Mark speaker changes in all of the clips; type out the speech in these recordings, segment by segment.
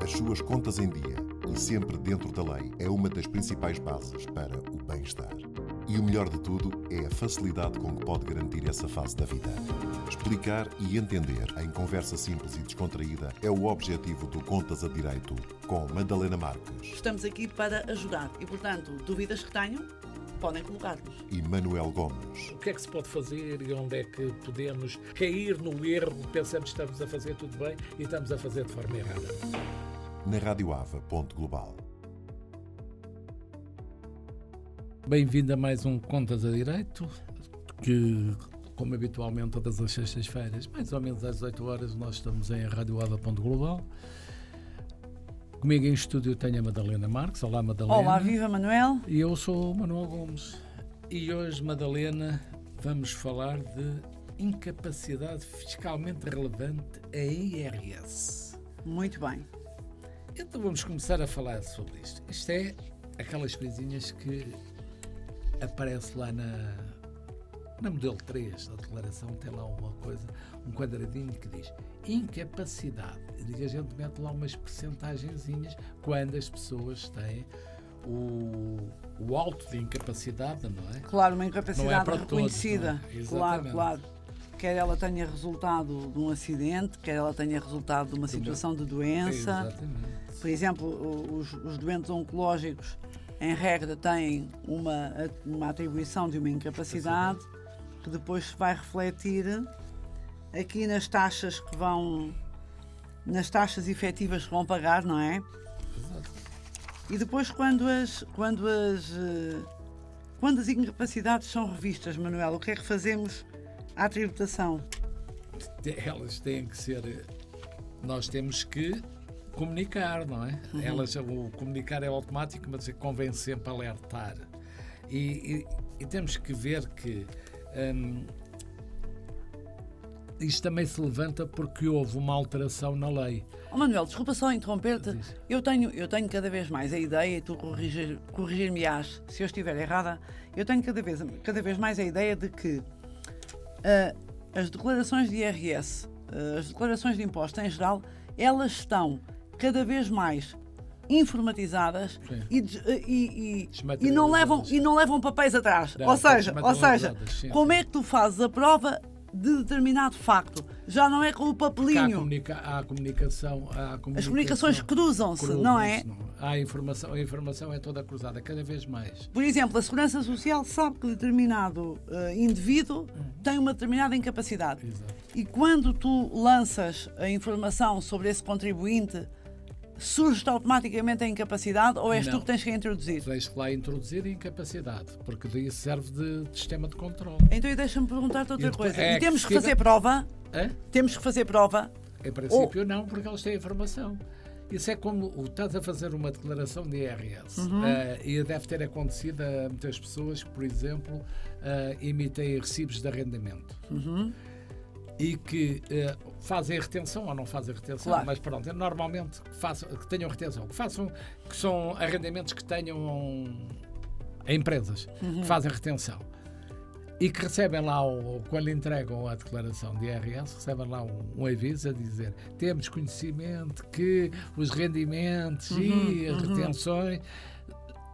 Speaker 1: as suas contas em dia e sempre dentro da lei é uma das principais bases para o bem-estar. E o melhor de tudo é a facilidade com que pode garantir essa fase da vida. Explicar e entender em conversa simples e descontraída é o objetivo do Contas a Direito com Madalena Marques.
Speaker 2: Estamos aqui para ajudar e, portanto, dúvidas que tenham, podem colocar-nos.
Speaker 1: E Manuel Gomes.
Speaker 3: O que é que se pode fazer e onde é que podemos cair no erro? Pensamos que estamos a fazer tudo bem e estamos a fazer de forma errada.
Speaker 1: Na radioava.global.
Speaker 3: Bem-vindo a mais um Contas a Direito, que, como habitualmente, todas as sextas-feiras, mais ou menos às 8 horas, nós estamos em radioava.global. Comigo em estúdio tenho a Madalena Marques. Olá, Madalena.
Speaker 2: Olá, viva Manuel.
Speaker 3: E eu sou o Manuel Gomes. E hoje, Madalena, vamos falar de incapacidade fiscalmente relevante, a IRS.
Speaker 2: Muito bem.
Speaker 3: Então vamos começar a falar sobre isto. Isto é aquelas coisinhas que aparece lá na modelo 3 da declaração, tem lá uma coisa, um quadradinho que diz incapacidade. E a gente mete lá umas percentagenzinhas quando as pessoas têm o alto de incapacidade, não é?
Speaker 2: Claro, uma incapacidade reconhecida.
Speaker 3: Todos, não é?
Speaker 2: Claro. Quer ela tenha resultado de um acidente, quer ela tenha resultado de uma situação de doença.
Speaker 3: Exatamente.
Speaker 2: Por exemplo, os doentes oncológicos, em regra, têm uma atribuição de uma incapacidade que depois se vai refletir aqui nas taxas nas taxas efetivas que vão pagar, não é?
Speaker 3: Exato.
Speaker 2: E depois quando as incapacidades são revistas, Manuel, o que é que fazemos à tributação?
Speaker 3: Elas têm que ser... Nós temos que comunicar, não é? O comunicar é automático, mas convém sempre alertar. E temos que ver que isto também se levanta porque houve uma alteração na lei.
Speaker 2: Manuel, desculpa só interromper-te. Eu tenho cada vez mais a ideia, e tu corrigir-me-ás se eu estiver errada, eu tenho cada vez mais a ideia de que as declarações de IRS, as declarações de imposto em geral, elas estão cada vez mais informatizadas e não levam papéis atrás. Ou seja, como é que tu fazes a prova de determinado facto? Já não é com o papelinho.
Speaker 3: Há comunicação.
Speaker 2: As comunicações cruzam-se, não é?
Speaker 3: A informação é toda cruzada, cada vez mais.
Speaker 2: Por exemplo, a Segurança Social sabe que determinado indivíduo tem uma determinada incapacidade.
Speaker 3: Exato.
Speaker 2: E quando tu lanças a informação sobre esse contribuinte, surge automaticamente a incapacidade ou és tu que tens que introduzir?
Speaker 3: Tens que lá introduzir a incapacidade, porque daí serve de sistema de controle.
Speaker 2: Então deixa-me perguntar-te outra coisa. E temos que fazer prova? Temos que fazer prova?
Speaker 3: Em princípio não, porque eles têm informação. Isso é como estás a fazer uma declaração de IRS e deve ter acontecido a muitas pessoas que, por exemplo, emitem recibos de arrendamento. E que fazem retenção ou não fazem retenção, claro. Mas pronto, normalmente que tenham retenção, que são arrendamentos que tenham empresas que fazem retenção e que recebem lá, quando entregam a declaração de IRS, recebem lá um aviso a dizer: temos conhecimento que os rendimentos e as retenções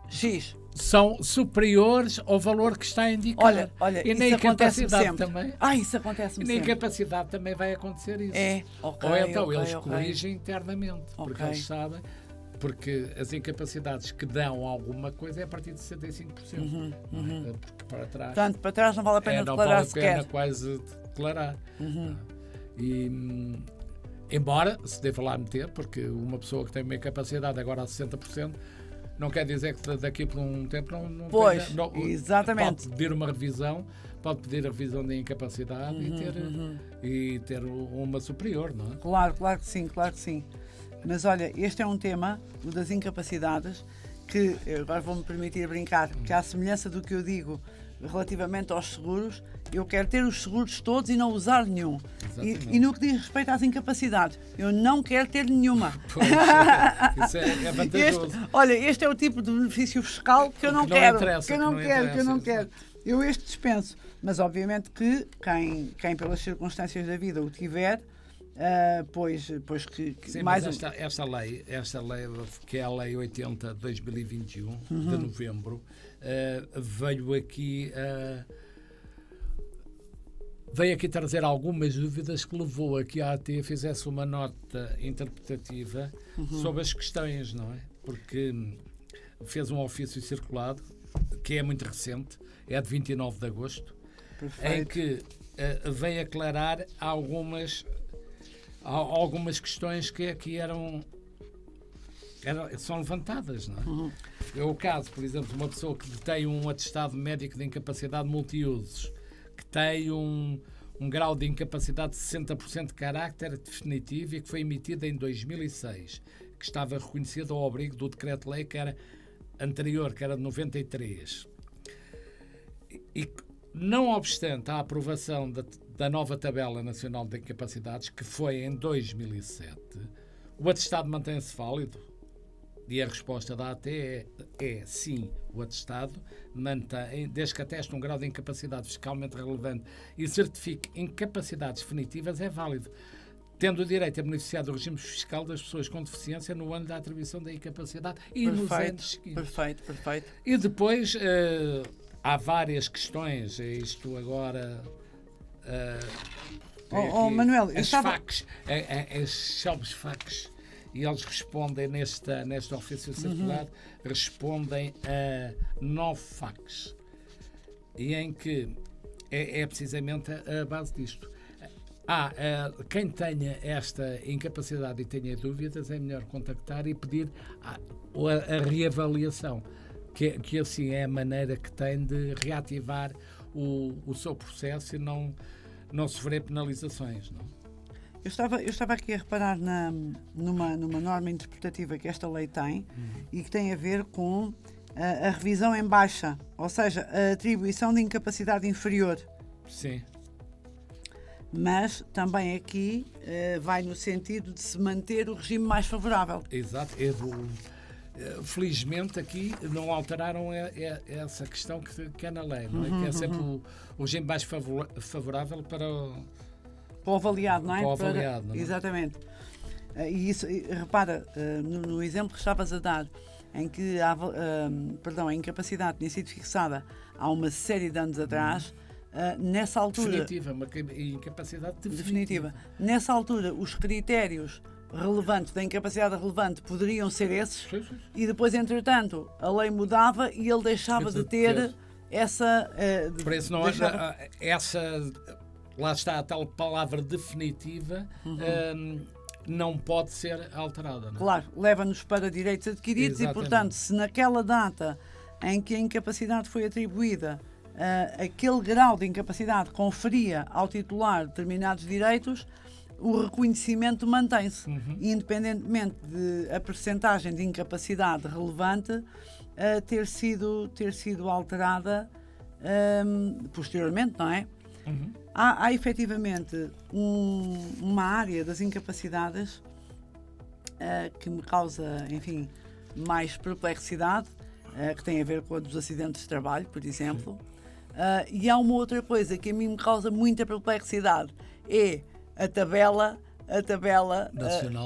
Speaker 2: X
Speaker 3: são superiores ao valor que está indicado.
Speaker 2: Olha,
Speaker 3: e na
Speaker 2: isso acontece
Speaker 3: incapacidade também.
Speaker 2: Isso acontece sempre.
Speaker 3: E na incapacidade também vai acontecer isso. Ou então eles corrigem internamente, porque eles sabem, porque as incapacidades que dão alguma coisa é a partir de 65%. Porque para trás...
Speaker 2: Portanto, para trás não vale a pena declarar sequer.
Speaker 3: Não vale a pena quase declarar. E, embora se deva lá meter, porque uma pessoa que tem uma incapacidade agora a 60%, não quer dizer que daqui por um tempo não
Speaker 2: exatamente.
Speaker 3: Pode pedir a revisão da incapacidade e ter uma superior, não é?
Speaker 2: Claro que sim. Mas olha, este é um tema, o das incapacidades, que agora vou-me permitir brincar, que à semelhança do que eu digo relativamente aos seguros, eu quero ter os seguros todos e não usar nenhum. E no que diz respeito às incapacidades, eu não quero ter nenhuma.
Speaker 3: Pois, isso é vantajoso.
Speaker 2: Este é o tipo de benefício fiscal que eu não quero. Que eu não quero. Eu este dispenso. Mas obviamente que quem pelas circunstâncias da vida o tiver, pois que
Speaker 3: Sim,
Speaker 2: mais
Speaker 3: mas esta lei, que é a Lei 80 de 2021, de novembro, veio aqui trazer algumas dúvidas que levou a que a AT fizesse uma nota interpretativa sobre as questões, não é? Porque fez um ofício circulado, que é muito recente, é de 29 de agosto,
Speaker 2: Perfeito.
Speaker 3: em que vem aclarar algumas questões que aqui são levantadas, não é? É o caso, por exemplo, de uma pessoa que tem um atestado médico de incapacidade multiusos, que tem um grau de incapacidade de 60% de carácter definitivo e que foi emitido em 2006, que estava reconhecido ao abrigo do decreto-lei que era anterior, que era de 93. E não obstante a aprovação da nova Tabela Nacional de Incapacidades, que foi em 2007, o atestado mantém-se válido? E a resposta da AT é sim, o atestado mantém, desde que ateste um grau de incapacidade fiscalmente relevante e certifique incapacidades definitivas, é válido, tendo o direito a beneficiar do regime fiscal das pessoas com deficiência no ano da atribuição da incapacidade e nos anos seguintes.
Speaker 2: Perfeito.
Speaker 3: E depois há várias questões, isto agora...
Speaker 2: Manuel,
Speaker 3: as FAQs, as chamadas FAQs, e eles respondem neste ofício circular, respondem a 9 FAQs, e em que é precisamente a base disto. Quem tenha esta incapacidade e tenha dúvidas, é melhor contactar e pedir a reavaliação, que assim é a maneira que tem de reativar o seu processo e não sofrer penalizações, não?
Speaker 2: Eu estava aqui a reparar numa norma interpretativa que esta lei tem e que tem a ver com a revisão em baixa, ou seja, a atribuição de incapacidade inferior.
Speaker 3: Sim.
Speaker 2: Mas também aqui vai no sentido de se manter o regime mais favorável.
Speaker 3: Exato. Felizmente aqui não alteraram essa questão que é na lei, não é? Que é sempre o regime mais favorável para
Speaker 2: o avaliado, não é?
Speaker 3: Para o avaliado, não é?
Speaker 2: Exatamente. E isso, repara, no exemplo que estavas a dar, em que a incapacidade tinha sido fixada há uma série de anos atrás, nessa altura...
Speaker 3: Definitiva, uma incapacidade definitiva.
Speaker 2: Nessa altura, os critérios relevantes da incapacidade relevante poderiam ser esses,
Speaker 3: Sim.
Speaker 2: E depois, entretanto, a lei mudava e ele deixava de ter essa...
Speaker 3: Por isso não essa... Lá está a tal palavra definitiva, não pode ser alterada. Não é?
Speaker 2: Claro, leva-nos para direitos adquiridos. Exatamente. E, portanto, se naquela data em que a incapacidade foi atribuída, aquele grau de incapacidade conferia ao titular determinados direitos, o reconhecimento mantém-se, independentemente de a percentagem de incapacidade relevante ter sido alterada posteriormente, não é? Há efetivamente uma área das incapacidades que me causa, enfim, mais perplexidade, que tem a ver com a dos acidentes de trabalho, por exemplo. E há uma outra coisa que a mim me causa muita perplexidade, é a tabela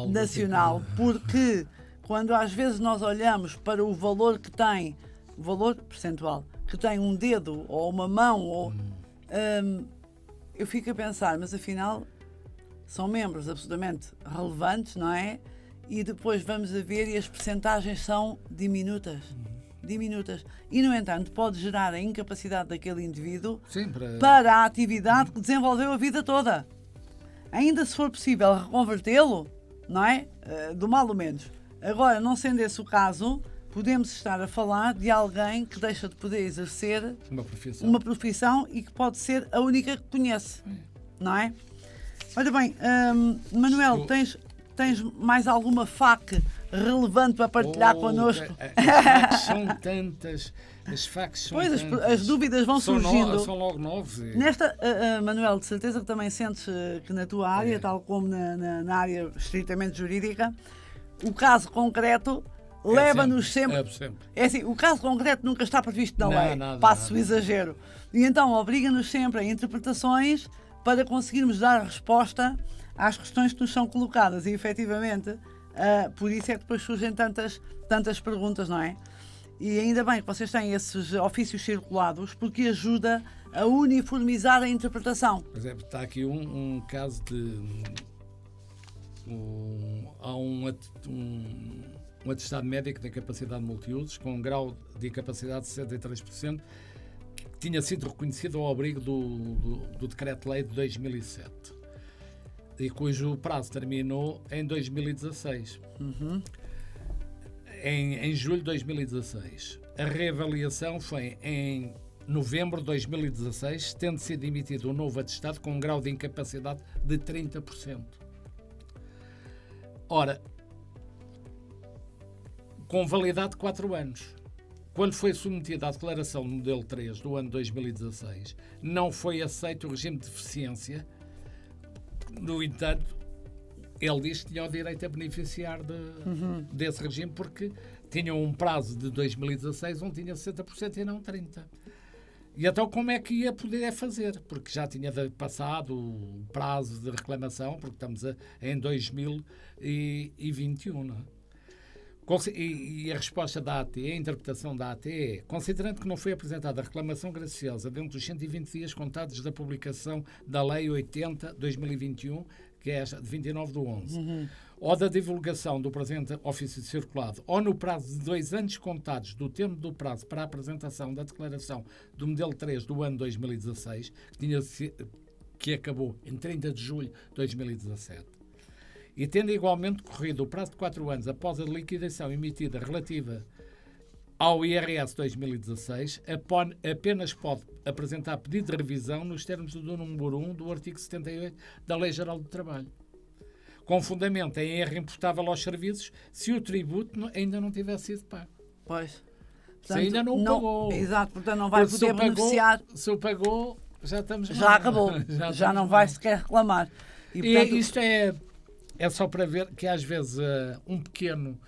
Speaker 2: nacional, porque quando às vezes nós olhamos para o valor que tem, o valor percentual, que tem um dedo ou uma mão, eu fico a pensar, mas afinal são membros absolutamente relevantes, não é? E depois vamos a ver e as percentagens são diminutas. E, no entanto, pode gerar a incapacidade daquele indivíduo para a atividade que desenvolveu a vida toda. Ainda se for possível reconvertê-lo, não é? Do mal ou menos. Agora, não sendo esse o caso, podemos estar a falar de alguém que deixa de poder exercer uma profissão e que pode ser a única que conhece, não é? Olha bem, Manuel, tens mais alguma FAQ relevante para partilhar connosco?
Speaker 3: As FAQs são tantas.
Speaker 2: As dúvidas vão surgindo.
Speaker 3: São logo 9.
Speaker 2: Nesta, Manuel, de certeza que também sentes que na tua área, tal como na área estritamente jurídica, o caso concreto leva-nos sempre. É assim, o caso concreto nunca está previsto na lei. Passo o exagero. E então obriga-nos sempre a interpretações para conseguirmos dar resposta às questões que nos são colocadas e, efetivamente, por isso é que depois surgem tantas perguntas, não é? E ainda bem que vocês têm esses ofícios circulados, porque ajuda a uniformizar a interpretação.
Speaker 3: Por exemplo, está aqui um caso de... há um atestado médico de incapacidade multiusos com um grau de incapacidade de 63%, que tinha sido reconhecido ao abrigo do Decreto-Lei de 2007 e cujo prazo terminou em 2016. Em julho de 2016. A reavaliação foi em novembro de 2016, tendo sido emitido um novo atestado com um grau de incapacidade de 30%. Ora, com validade de 4 anos. Quando foi submetida à declaração do modelo 3 do ano 2016, não foi aceito o regime de deficiência. No entanto, ele diz que tinha o direito a beneficiar desse regime porque tinham um prazo de 2016 onde tinha 60% e não 30%. E então como é que ia poder fazer? Porque já tinha passado o prazo de reclamação, porque estamos em 2021, não é? E a resposta da AT, a interpretação da AT é: considerando que não foi apresentada a reclamação graciosa dentro dos 120 dias contados da publicação da Lei 80/2021, que é esta de 29/11, ou da divulgação do presente ofício circulado, ou no prazo de 2 anos contados do termo do prazo para a apresentação da declaração do modelo 3 do ano 2016, que acabou em 30 de julho de 2017, e tendo igualmente corrido o prazo de 4 anos após a liquidação emitida relativa ao IRS 2016, apenas pode apresentar pedido de revisão nos termos do número 1 do artigo 78 da Lei Geral do Trabalho, com fundamento em erro imputável aos serviços, se o tributo ainda não tivesse sido pago.
Speaker 2: Pois.
Speaker 3: Portanto, se ainda não pagou.
Speaker 2: Exato, portanto não vai poder beneficiar.
Speaker 3: Se o pagou, já estamos
Speaker 2: já acabou. já não vai sequer reclamar.
Speaker 3: E portanto, isto é só para ver que às vezes um pequeno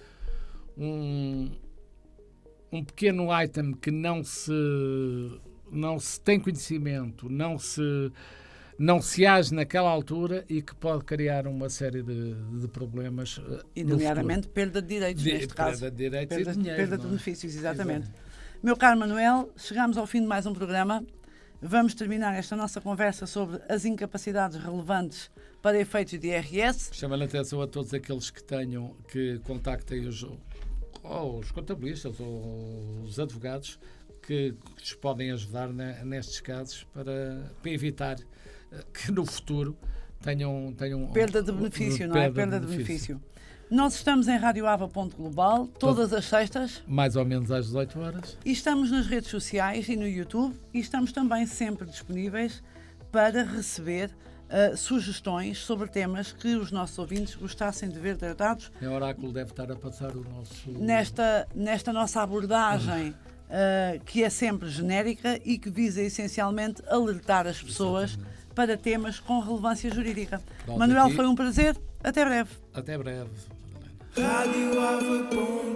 Speaker 3: item que não se tem conhecimento, não se age naquela altura e que pode criar uma série de problemas.
Speaker 2: E nomeadamente perda de direitos, neste caso.
Speaker 3: Perda de direitos e dinheiro.
Speaker 2: Perda de benefícios, exatamente. Meu caro Manuel, chegamos ao fim de mais um programa. Vamos terminar esta nossa conversa sobre as incapacidades relevantes para efeitos de IRS.
Speaker 3: Chamo a atenção a todos aqueles que contactem os contabilistas ou os advogados que lhes podem ajudar nestes casos para evitar que no futuro tenham
Speaker 2: perda de benefício, não é? Perda de benefício. Nós estamos em radioava.global todas as sextas.
Speaker 3: Mais ou menos às 18 horas.
Speaker 2: E estamos nas redes sociais e no YouTube e estamos também sempre disponíveis para receber sugestões sobre temas que os nossos ouvintes gostassem de ver tratados.
Speaker 3: A Oráculo deve estar a passar o nosso...
Speaker 2: Nesta nossa abordagem que é sempre genérica e que visa essencialmente alertar as pessoas para temas com relevância jurídica. Manuel, foi um prazer. Até breve.
Speaker 3: Até breve.
Speaker 4: Radio Ava.